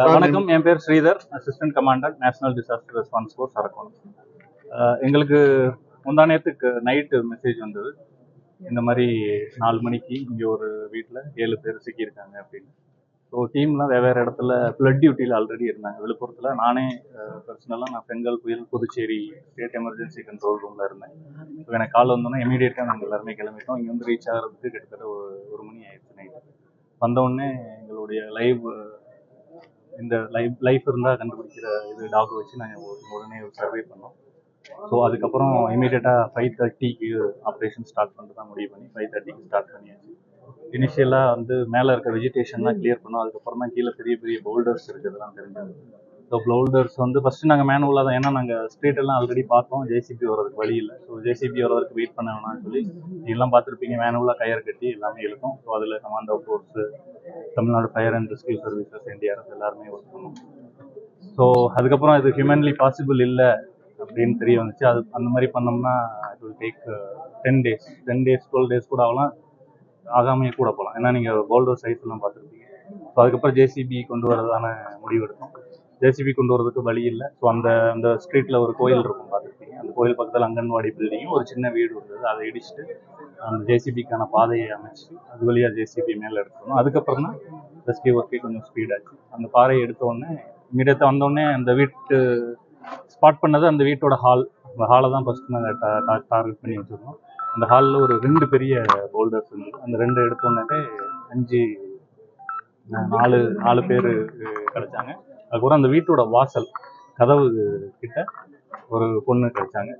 வணக்கம், என் பேர் Sridhar, assistant commandant, national disaster response force Arakkonam. எங்களுக்கு முந்தானேத்துக்கு நைட்டு மெசேஜ் வந்தது, இந்த மாதிரி 4 மணிக்கு இங்கே ஒரு வீட்டில் 7 பேர் சிக்கியிருக்காங்க அப்படின்னு. ஸோ டீம்லாம் வெவ்வேறு இடத்துல ஃப்ளட் டியூட்டியில் ஆல்ரெடி இருந்தாங்க. விழுப்புரத்தில் நானே பர்சனலாக நான் பெங்கல் புயல் புதுச்சேரி ஸ்டேட் எமர்ஜென்சி கண்ட்ரோல் ரூமில் இருந்தேன். ஸோ எனக்கு கால் வந்தோன்னா இமீடியட்டாக நாங்கள் எல்லாருமே கிளம்பிட்டோம். இங்கே வந்து ரீச் ஆகிறதுக்கு கிட்டத்தட்ட ஒரு மணி ஆயிடுச்சு நைட்டு. வந்தவுடனே எங்களுடைய லைஃப் இருந்தால் கண்டுபிடிக்கிற இது டாக் வச்சு நாங்கள் உடனே சர்வே பண்ணோம். ஸோ அதுக்கப்புறம் இமீடியட்டாக 5:30க்கு ஆப்ரேஷன் ஸ்டார்ட் பண்ணிட்டு தான் முடிவு பண்ணி 5:30க்கு ஸ்டார்ட் பண்ணியாச்சு. இனிஷியலாக வந்து மேலே இருக்க வெஜிடேஷன்லாம் கிளியர் பண்ணோம். அதுக்கப்புறம் தான் கீழே பெரிய பெரிய பவுல்டர்ஸ் இருக்கிறதுலாம் தெரிஞ்சது. ஸோ பவுல்டர்ஸ் வந்து ஃபஸ்ட்டு நாங்கள் மேனுவலாக தான், ஏன்னா நாங்கள் ஸ்ட்ரீட் எல்லாம் ஆல்ரெடி பார்த்தோம், ஜேசிபி வரதுக்கு வழி இல்லை. ஸோ ஜேசிபி வரதுக்கு வெயிட் பண்ண வேணாம்னு சொல்லி எல்லாம் பார்த்துருப்பீங்க, மேனுவலாக கயிறு கட்டி எல்லாமே இருக்கும். ஸோ அதில் commando force, Tamil Nadu fire and rescue services, NDRF எல்லாருமே ஒர்க் பண்ணோம். ஸோ அதுக்கப்புறம் இது ஹியூமன்லி பாசிபிள் இல்லை அப்படின்னு தெரிய வந்துச்சு. அது அந்த மாதிரி பண்ணோம்னா it will take 10 days 12 days கூட ஆகாமையே கூட போகலாம். ஏன்னா நீங்கள் பவுல்டர் சைஸ் எல்லாம் பார்த்துருப்பீங்க. ஸோ அதுக்கப்புறம் ஜேசிபி கொண்டு வரதான முடிவு எடுத்தோம். ஜேசிபி கொண்டு வரதுக்கு வழி இல்லை. ஸோ அந்த ஸ்ட்ரீட்டில் ஒரு கோயில் இருக்கும் பார்த்துருப்பீங்க. அந்த கோயில் பக்கத்தில் அங்கன்வாடி பில்டிங்கும் ஒரு சின்ன வீடு இருந்தது. அதை இடிச்சுட்டு அந்த ஜேசிபிக்கான பாதையை அமைச்சு அது வழியாக ஜேசிபி மேலே எடுத்துக்கணும். அதுக்கப்புறம் தான் ரெஸ்கியூ ஒர்க்கே கொஞ்சம் ஸ்பீடாச்சு. அந்த பாறையை எடுத்தோடனே இமீடியட்டாக வந்தோடனே அந்த வீட்டு ஸ்பாட் பண்ணது அந்த வீட்டோட அந்த ஹாலை தான் ஃபஸ்ட்டு நாங்கள் டார்கெட் பண்ணி வச்சுருந்தோம். அந்த ஹாலில் ஒரு 2 பெரிய பவுல்டர்ஸ் இருந்தது. அந்த 2 எடுத்தோடனே 4 பேர் கிடைச்சாங்க. அதுக்கப்புறம் அந்த வீட்டோட வாசல் கதவு கிட்ட ஒரு பொண்ணு கிடைச்சாங்க.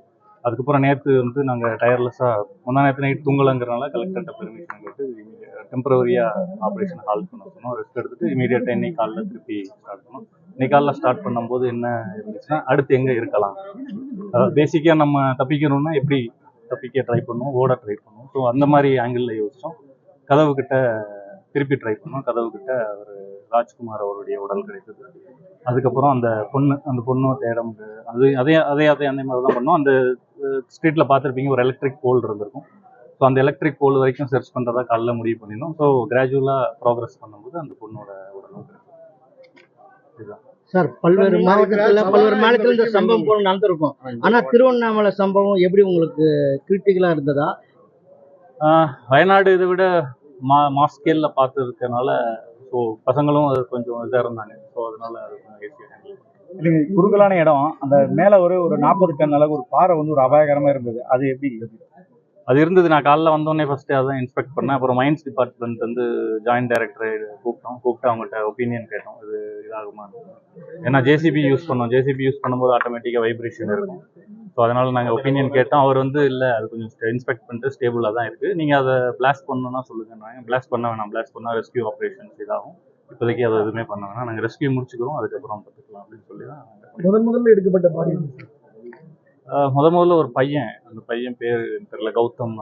அதுக்கப்புறம் நேற்று வந்து நாங்கள் டயர்லெஸ்ஸாக நேற்று நைட் தூங்கலைங்கிறனால கலெக்டர்கிட்ட பெர்மிஷன் கேட்டு டெம்பரவரியாக ஆப்ரேஷன் ஹால் பண்ண சொன்னோம். ரெஸ்ட் எடுத்துட்டு இமீடியட்டாக இன்னைக்கு காலைல திருப்பி ஸ்டார்ட் பண்ணோம். இன்னைக்கு காலைல ஸ்டார்ட் பண்ணும்போது என்ன இருந்துச்சுன்னா, அடுத்து எங்கே இருக்கலாம், அதாவது பேசிக்காக நம்ம தப்பிக்கணும்னா எப்படி தப்பிக்க ட்ரை பண்ணுவோம், ஓட ட்ரை பண்ணுவோம். ஸோ அந்த மாதிரி ஆங்கிளில் யோசித்தோம். கதவுக்கிட்ட திருப்பி ட்ரை பண்ணோம். கதவுக்கிட்ட அவர் ராஜ்குமார் அவருடைய உடல் கிடைத்தது. அதுக்கப்புறம் அந்த பொண்ணு தேடம் அதே அந்த மாதிரி தான் பண்ணோம். அந்த ஸ்ட்ரீட்டில் பார்த்துருப்பீங்க, ஒரு எலக்ட்ரிக் போல் இருந்திருக்கும். ஸோ அந்த எலக்ட்ரிக் போல் வரைக்கும் சர்ச் பண்ணுறதா காலைல முடிவு பண்ணியிருந்தோம். ஸோ கிராஜுவலாக ப்ராக்ரஸ் பண்ணும்போது அந்த பொண்ணோட உடலும் கிடைக்கும். இதுதான் சார். பல்வேறு மாநிலத்தில் இந்த சம்பவம் போல நடந்திருக்கும். ஆனா திருவண்ணாமலை சம்பவம் எப்படி உங்களுக்கு கிரிட்டிக்கலா இருந்ததா? வயநாடு இதை விட மாஸ்கேல்ல பார்த்ததுனால ஸோ பசங்களும் அது கொஞ்சம் இதாக இருந்தாங்க. ஸோ அதனால இல்லைங்க, குறுகலான இடம். அந்த மேலே ஒரு 40 டன் அளவு ஒரு பாறை வந்து ஒரு அபாயகரமாக இருந்தது. அது எப்படி அது இருந்தது? நான் காலைல வந்தோடனே ஃபஸ்ட்டு அதான் இன்ஸ்பெக்ட் பண்ணேன். அப்புறம் மைன்ஸ் டிபார்ட்மெண்ட் வந்து ஜாயின்ட் டைரக்டரை கூப்பிட்டு அவங்கள்ட்ட ஒப்பீனியன் கேட்டோம், இது இதாகுமா. ஏன்னா ஜேசிபி யூஸ் பண்ணும்போது ஆட்டோமேட்டிக்காக வைப்ரேஷன் இருக்கும். ஸோ அதனால் நாங்கள் ஒப்பீனியன் கேட்டோம். அவர் வந்து இல்லை, அது கொஞ்சம் இன்ஸ்பெக்ட் பண்ணிட்டு ஸ்டேபிளாக தான் இருக்குது, நீங்கள் அதை பிளாஸ்ட் பண்ணணும்னா சொல்லுங்கள். பிளாஸ்ட் பண்ண வேணாம், பிளாஸ்ட் பண்ணால் ரெஸ்கியூ ஆப்ரேஷன்ஸ் இதாகும், இப்போதைக்கு அதை எதுவுமே பண்ண வேணாம், நாங்கள் ரெஸ்கியூ முடிச்சுக்கிறோம், அதுக்கப்புறம் பார்த்துக்கலாம் அப்படின்னு சொல்லி தான் முதல்ல எடுக்கப்பட்ட பாடி. முதல்ல ஒரு பையன், அந்த பையன் பேர் தெரியல, கௌதம்.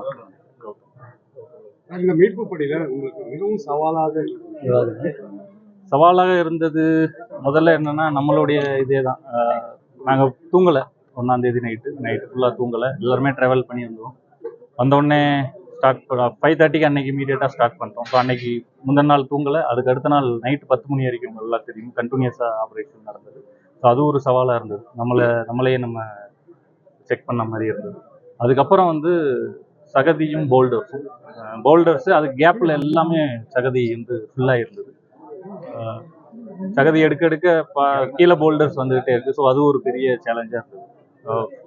இந்த மீட்பு பணியில உங்களுக்கு மிகவும் சவாலாக இருந்தது முதல்ல என்னன்னா, நம்மளுடைய இதே தான். நாங்கள் தூங்கலை, 1ஆம் தேதி நைட்டு ஃபுல்லாக தூங்கலை. எல்லாருமே ட்ராவல் பண்ணி வந்தோடனே ஸ்டார்ட் 5:30க்கு அன்னைக்கு இமீடியட்டாக ஸ்டார்ட் பண்ணிட்டோம். ஸோ அன்னைக்கு முந்தின நாள் தூங்கலை. அதுக்கு அடுத்த நாள் நைட்டு 10 மணி வரைக்கும் நல்லா தெரியும் கண்டினியூஸாக ஆப்ரேஷன் நடந்தது. ஸோ அது ஒரு சவாலாக இருந்தது. நம்மளையே நம்ம செக் பண்ண மாதிரி இருந்தது. அதுக்கப்புறம் வந்து சகதியும் பவுல்டர்ஸு அது கேப்பில் எல்லாமே சகதி வந்து ஃபுல்லாக இருந்தது. சகதி எடுக்க கீழே பவுல்டர்ஸ் வந்துகிட்டே இருக்குது. ஸோ அது ஒரு பெரிய சேலஞ்சாக இருந்தது.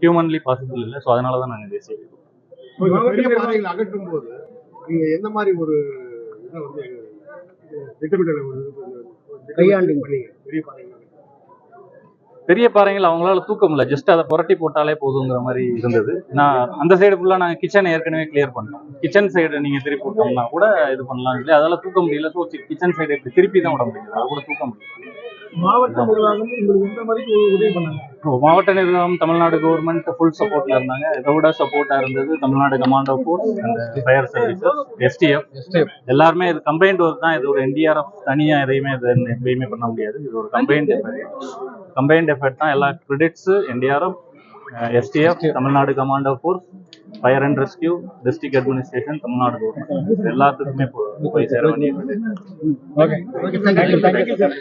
ஹியூமன்லி பாசிபிள் இல்லை. ஸோ அதனால தான் நாங்கள் ஜேசிபி அகற்றும் போது நீங்கள் எந்த மாதிரி ஒரு இதை வந்து பெரிய பாறைகள் அவங்களால தூக்க முடியல, ஜஸ்ட் அதை புரட்டி போட்டாலே போதுங்கிற மாதிரி இருந்தது. நான் அந்த சைடு ஃபுல்லாக நாங்கள் கிச்சனை ஏற்கனவே கிளியர் பண்ணோம். கிச்சன் சைடு நீங்கள் திருப்பி போட்டோம்னா கூட இது பண்ணலாம் இல்லை, அதெல்லாம் தூக்க முடியல. ஸோ கிச்சன் சைடு எப்படி திருப்பி தான் விட முடியுது, அதை கூட தூக்க முடியல. மாவட்ட நிர்வாகம் உங்களுக்கு எந்த மாதிரி உதவி பண்ணாங்க? மாவட்ட நிர்வாகம் தமிழ்நாடு கவர்மெண்ட் ஃபுல் சப்போர்ட்ல இருந்தாங்க. இதை விட சப்போர்ட்டா இருந்தது Tamil Nadu commando force and fire services, SDF. எல்லாருமே இது கம்பைன்ட் ஒர்க் தான். இது ஒரு என்டிஆர்எஃப் தனியா எதையுமே இது எப்பயுமே பண்ண முடியாது. இது ஒரு கம்பைன்ட் எஃபர்ட் தான். எல்லா credits NDRF, SDF, Tamil Nadu commando force, fire and rescue, district administration, Tamil Nadu government எல்லாத்துக்குமே போய் சேர வேண்டியது. Okay, thank you sir.